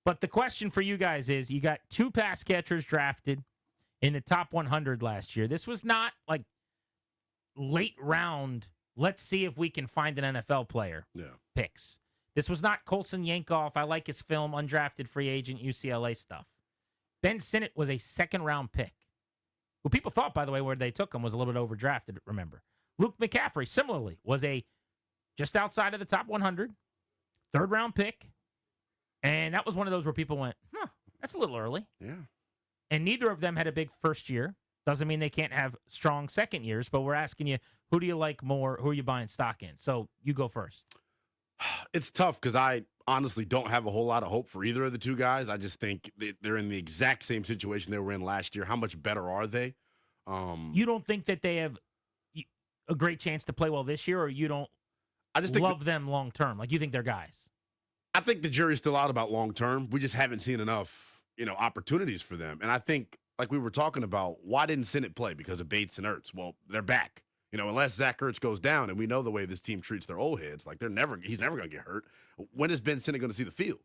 But the question for you guys is, you got 2 pass catchers drafted in the top 100 last year. This was not like late round, let's see if we can find an NFL player picks. This was not Colson Yankoff, I like his film, undrafted free agent, UCLA stuff. Ben Sinnott was a second-round pick, who people thought, by the way, where they took him was a little bit overdrafted, remember. Luke McCaffrey, similarly, was a just outside of the top 100, third-round pick. And that was one of those where people went, that's a little early. Yeah. And neither of them had a big first year. Doesn't mean they can't have strong second years, but we're asking you, who do you like more? Who are you buying stock in? So you go first. It's tough because I honestly don't have a whole lot of hope for either of the two guys. I just think they're in the exact same situation they were in last year. How much better are they? You don't think that they have a great chance to play well this year, or you don't love them long term? Like, you think they're guys? I think the jury's still out about long term. We just haven't seen enough, opportunities for them. And I think, like we were talking about, why didn't Sinnott play? Because of Bates and Ertz. Well, they're back. Unless Zach Ertz goes down, and we know the way this team treats their old heads, like he's never going to get hurt. When is Ben Sinnott going to see the field?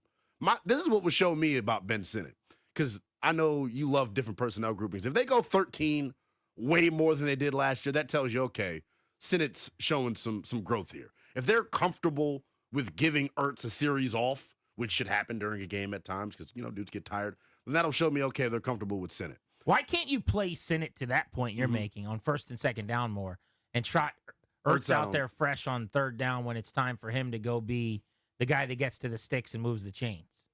This is what was showing me about Ben Sinnott, because I know you love different personnel groupings. If they go 13 way more than they did last year, that tells you, okay, Sinnott's showing some growth here. If they're comfortable with giving Ertz a series off, which should happen during a game at times because, dudes get tired, then that'll show me, okay, they're comfortable with Sinnott. Why can't you play Sinnott to that point you're making on first and second down more and trot Ertz out there fresh on third down when it's time for him to go be the guy that gets to the sticks and moves the chains?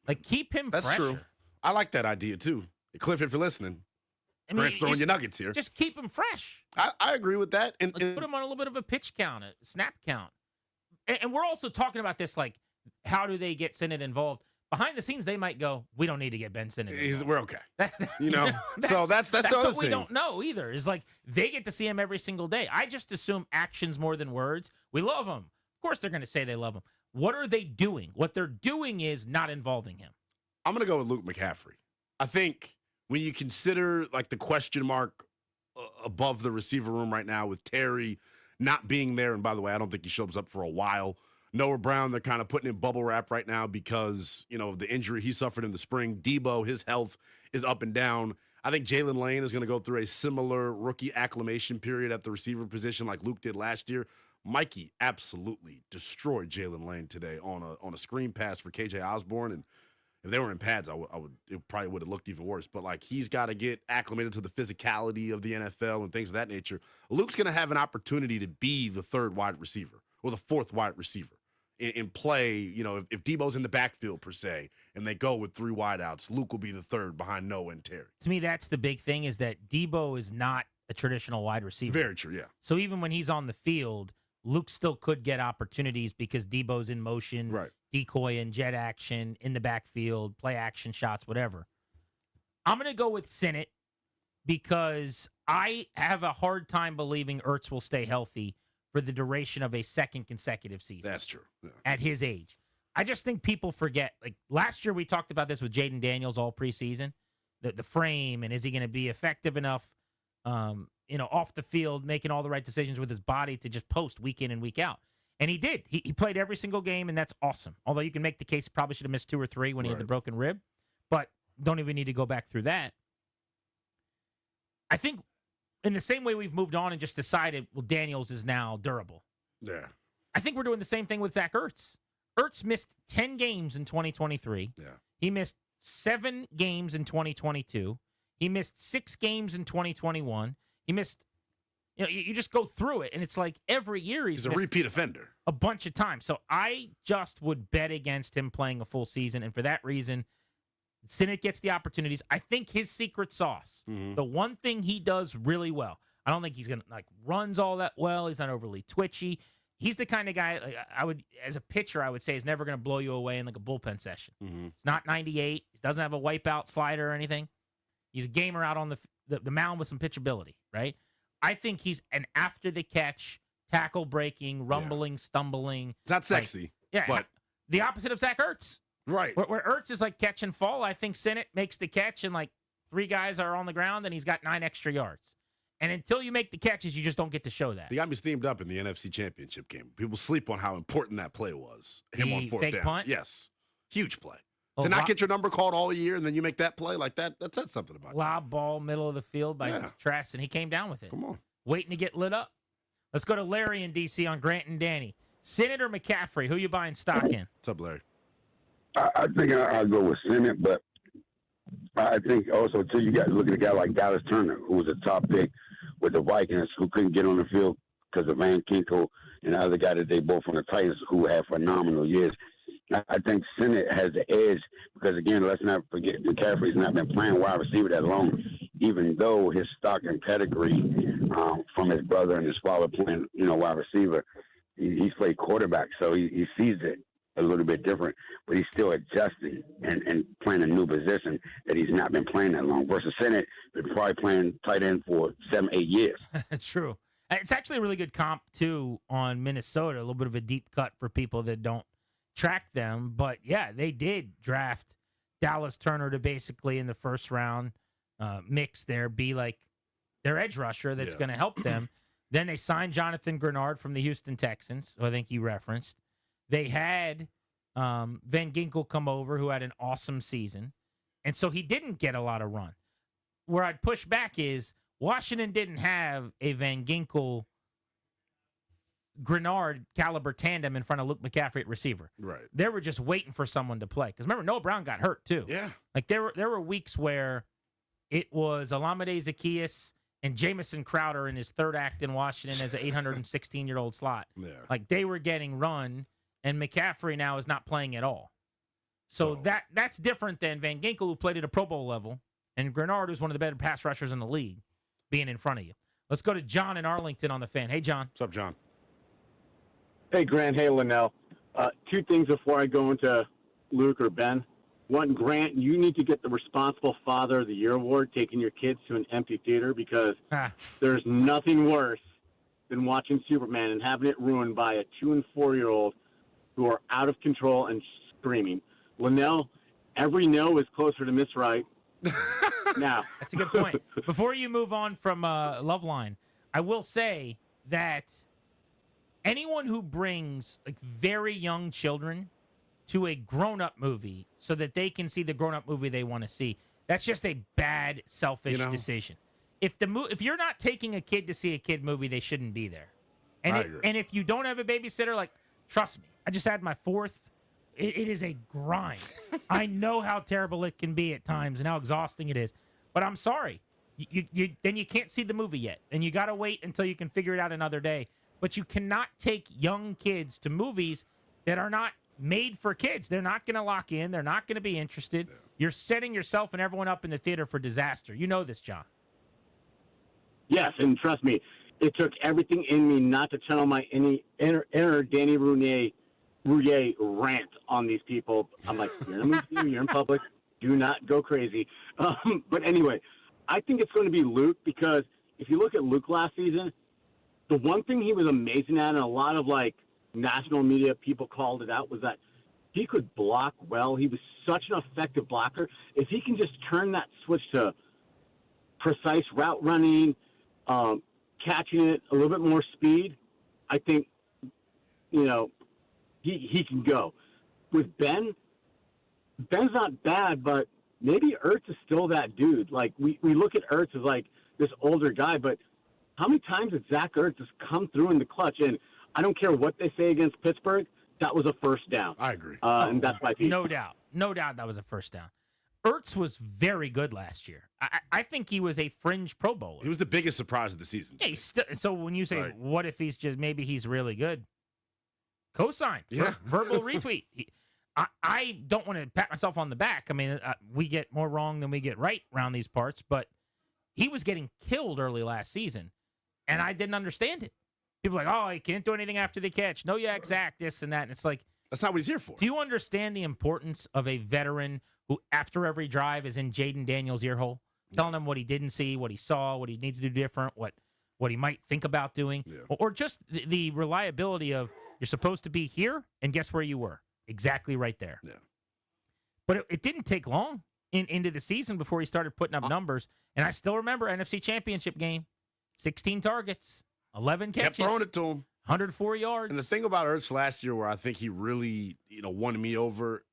Like, keep him fresher. That's true. I like that idea, too. Cliff, if you're listening, Grant's throwing your nuggets here. Just keep him fresh. I agree with that. And put him on a little bit of a pitch count, a snap count. And we're also talking about this, like, how do they get Sinnott involved? Behind the scenes, they might go, we don't need to get Ben Sinnott involved. We're okay. So that's the other what thing. We don't know either. Is like, they get to see him every single day. I just assume actions more than words. We love him. Of course they're going to say they love him. What are they doing? What they're doing is not involving him. I'm going to go with Luke McCaffrey. I think when you consider, like, the question mark above the receiver room right now with Terry not being there, and by the way, I don't think he shows up for a while. Noah Brown, they're kind of putting in bubble wrap right now because, of the injury he suffered in the spring. Debo, his health is up and down. I think Jalen Lane is going to go through a similar rookie acclimation period at the receiver position like Luke did last year. Mikey absolutely destroyed Jalen Lane today on a screen pass for KJ Osborne, and if they were in pads, it probably would have looked even worse. But, like, he's got to get acclimated to the physicality of the NFL and things of that nature. Luke's going to have an opportunity to be the third wide receiver or the fourth wide receiver in play. If Debo's in the backfield, per se, and they go with 3 wideouts, Luke will be the third behind Noah and Terry. To me, that's the big thing, is that Debo is not a traditional wide receiver. Very true, yeah. So even when he's on the field, Luke still could get opportunities because Debo's in motion, right, decoy and jet action, in the backfield, play action shots, whatever. I'm going to go with Sinnott because I have a hard time believing Ertz will stay healthy for the duration of a second consecutive season. That's true. Yeah. At his age. I just think people forget. Like, last year we talked about this with Jaden Daniels all preseason, the frame, and is he going to be effective enough, off the field, making all the right decisions with his body to just post week in and week out. And he did. He played every single game, and that's awesome. Although you can make the case he probably should have missed 2 or 3 when he had the broken rib. But don't even need to go back through that. I think in the same way we've moved on and just decided, well, Daniels is now durable. Yeah. I think we're doing the same thing with Zach Ertz. Ertz missed 10 games in 2023. Yeah. He missed 7 games in 2022. He missed 6 games in 2021. He missed, you just go through it, and it's like every year he's a repeat offender a bunch of times. So I just would bet against him playing a full season, and for that reason, Sinnott gets the opportunities. I think his secret sauce, the one thing he does really well, I don't think he's going to, runs all that well. He's not overly twitchy. He's the kind of guy, as a pitcher, I would say, is never going to blow you away in a bullpen session. It's not 98. He doesn't have a wipeout slider or anything. He's a gamer out on the mound with some pitchability, right? I think he's an after-the-catch, tackle-breaking, rumbling, stumbling. It's not sexy. But the opposite of Zach Ertz. Right. Where Ertz is like catch and fall, I think Sinnott makes the catch and 3 guys are on the ground and he's got 9 extra yards. And until you make the catches, you just don't get to show that. He got me steamed up in the NFC Championship game. People sleep on how important that play was. Him on fourth fake down. Punt? Yes. Huge play. Oh, To not get your number called all year and then you make that play like that says something about you. lob ball, middle of the field by Trask, and he came down with it. Come on. Waiting to get lit up. Let's go to Larry in D.C. on Grant and Danny. Sinnott or McCaffrey? Who you buying stock in? What's up, Larry? I think I'll go with Sinnott, but I think also, too, you got to look at a guy like Dallas Turner, who was a top pick with the Vikings, who couldn't get on the field because of Van Ginkel and the other guy that they both on the Titans who had phenomenal years. I think Sinnott has the edge because, again, let's not forget McCaffrey's not been playing wide receiver that long, even though his stock and pedigree from his brother and his father playing, wide receiver, he's played quarterback, so he sees it a little bit different, but he's still adjusting and playing a new position that he's not been playing that long. Versus Sinnott, been probably playing tight end for 7-8 years. That's true. It's actually a really good comp, too, on Minnesota, a little bit of a deep cut for people that don't track them. But, yeah, they did draft Dallas Turner to basically, in the first round, mix there, be like their edge rusher that's going to help them. Then they signed Jonathan Grenard from the Houston Texans, who I think you referenced. They had Van Ginkel come over, who had an awesome season. And so he didn't get a lot of run. Where I'd push back is Washington didn't have a Van Ginkel Grenard caliber tandem in front of Luke McCaffrey at receiver. Right. They were just waiting for someone to play. Because remember, Noah Brown got hurt too. Yeah. Like there were weeks where it was Olamide Zaccheaus and Jamison Crowder in his third act in Washington as an 816-year-old slot. Yeah. Like they were getting run, and McCaffrey now is not playing at all. So that's different than Van Ginkel, who played at a Pro Bowl level, and Grenard, who's one of the better pass rushers in the league, being in front of you. Let's go to John in Arlington on the Fan. Hey, John. What's up, John? Hey, Grant. Hey, Linnell. Two things before I go into Luke or Ben. One, Grant, you need to get the Responsible Father of the Year award, taking your kids to an empty theater, because there's nothing worse than watching Superman and having it ruined by a 2- and 4-year-old who are out of control and screaming. Linnell, every no is closer to Miss Right. Now. That's a good point. Before you move on from Loveline, I will say that anyone who brings like very young children to a grown-up movie so that they can see the grown-up movie they want to see, that's just a bad, selfish decision. If you're not taking a kid to see a kid movie, they shouldn't be there. And if you don't have a babysitter, like, trust me, I just had my fourth. It is a grind. I know how terrible it can be at times and how exhausting it is. But I'm sorry. Then you can't see the movie yet. And you got to wait until you can figure it out another day. But you cannot take young kids to movies that are not made for kids. They're not going to lock in. They're not going to be interested. Yeah. You're setting yourself and everyone up in the theater for disaster. You know this, John. Yes, and trust me, it took everything in me not to channel my inner Danny Roulier rant on these people. I'm like, you're in a movie theater, you're in public, do not go crazy. But anyway, I think it's going to be Luke, because if you look at Luke last season, the one thing he was amazing at, and a lot of like national media people called it out, was that he could block well. He was such an effective blocker. If he can just turn that switch to precise route running, catching it, a little bit more speed, I think, he can go. With Ben's not bad, but maybe Ertz is still that dude. Like, we look at Ertz as like this older guy, but how many times did Zach Ertz just come through in the clutch? And I don't care what they say against Pittsburgh, that was a first down. I agree. And that's my piece. No doubt that was a first down. Ertz was very good last year. I think he was a fringe Pro Bowler. He was the biggest surprise of the season. Yeah, so when you say, what if maybe he's really good? Cosign. Yeah. Verbal retweet. I don't want to pat myself on the back. I mean, we get more wrong than we get right around these parts, but he was getting killed early last season, and I didn't understand it. People are like, oh, he can't do anything after the catch. No, yeah, exact, this and that. And it's like, that's not what he's here for. Do you understand the importance of a veteran who, after every drive, is in Jaden Daniels' ear hole, telling him what he didn't see, what he saw, what he needs to do different, what he might think about doing, or just the reliability of, you're supposed to be here, and guess where you were? Exactly right there. Yeah. But it didn't take long into the season before he started putting up numbers. And I still remember NFC Championship game, 16 targets, 11 catches. Kept throwing it to him. 104 yards. And the thing about Ertz last year, where I think he really, won me over,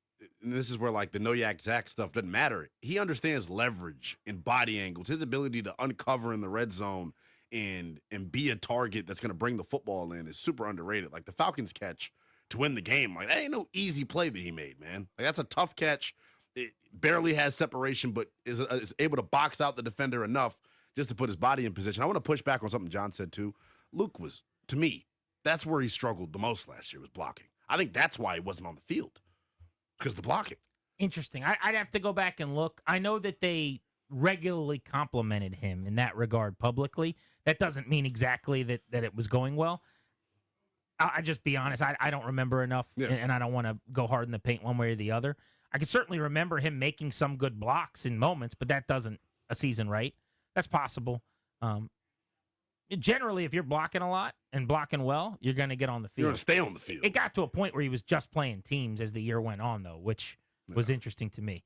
and this is where like the no yak Zach stuff doesn't matter. He understands leverage and body angles, his ability to uncover in the red zone and be a target that's going to bring the football in is super underrated. Like the Falcons catch to win the game, like that ain't no easy play that he made, man. Like that's a tough catch. It barely has separation, but is able to box out the defender enough just to put his body in position. I want to push back on something John said too. Luke was, to me, that's where he struggled the most last year was blocking. I think that's why he wasn't on the field, because the blocking. Interesting. I'd have to go back and look. I know that they regularly complimented him in that regard publicly. That doesn't mean exactly that it was going well. I'll just be honest. I don't remember enough, and I don't want to go hard in the paint one way or the other. I can certainly remember him making some good blocks in moments, but that doesn't a season right. That's possible. Generally, if you're blocking a lot and blocking well, you're going to get on the field. You're going to stay on the field. It got to a point where he was just playing teams as the year went on, though, which was interesting to me.